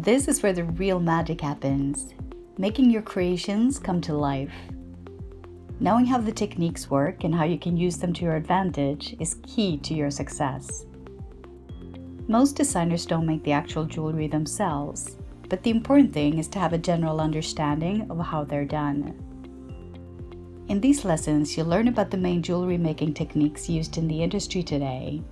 This is where the real magic happens, making your creations come to life. Knowing how the techniques work and how you can use them to your advantage is key to your success. Most designers don't make the actual jewelry themselves, but the important thing is to have a general understanding of how they're done. In these lessons, you'll learn about the main jewelry making techniques used in the industry today,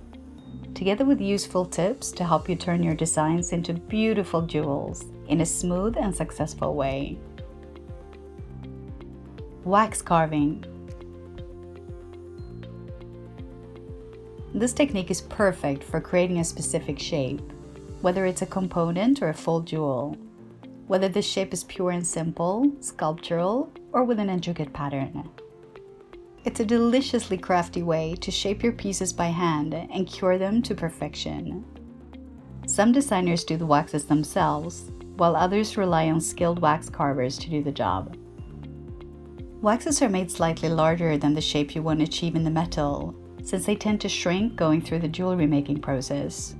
together with useful tips to help you turn your designs into beautiful jewels in a smooth and successful way. Wax carving. This technique is perfect for creating a specific shape, whether it's a component or a full jewel, whether this shape is pure and simple, sculptural, or with an intricate pattern. It's a deliciously crafty way to shape your pieces by hand and cure them to perfection. Some designers do the waxes themselves, while others rely on skilled wax carvers to do the job. Waxes are made slightly larger than the shape you want to achieve in the metal, since they tend to shrink going through the jewelry making process.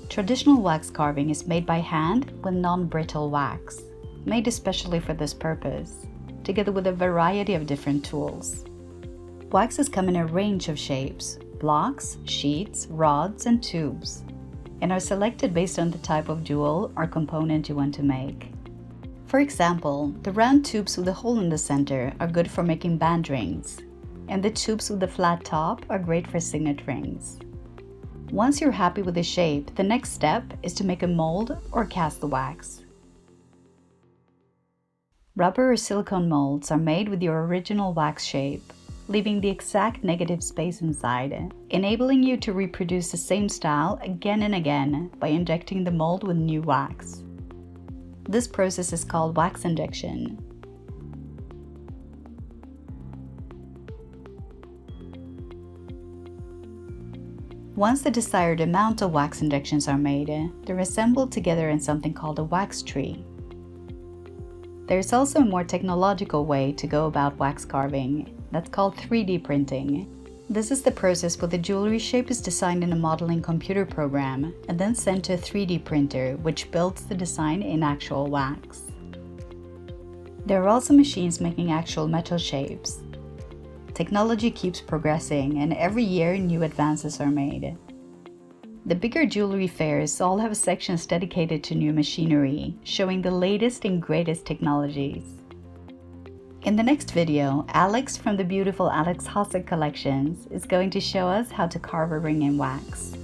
Traditional wax carving is made by hand with non-brittle wax, made especially for this purpose, together with a variety of different tools. Waxes come in a range of shapes: blocks, sheets, rods, and tubes, and are selected based on the type of jewel or component you want to make. For example, the round tubes with a hole in the center are good for making band rings, and the tubes with a flat top are great for signet rings. Once you're happy with the shape, the next step is to make a mold or cast the wax. Rubber or silicone molds are made with your original wax shape, leaving the exact negative space inside, enabling you to reproduce the same style again and again by injecting the mold with new wax. This process is called wax injection. Once the desired amount of wax injections are made, they're assembled together in something called a wax tree. There's also a more technological way to go about wax carving, that's called 3D printing. This is the process where the jewelry shape is designed in a modeling computer program and then sent to a 3D printer, which builds the design in actual wax. There are also machines making actual metal shapes. Technology keeps progressing, and every year new advances are made. The bigger jewelry fairs all have sections dedicated to new machinery, showing the latest and greatest technologies. In the next video, Alex from the beautiful Alex Hasek collections is going to show us how to carve a ring in wax.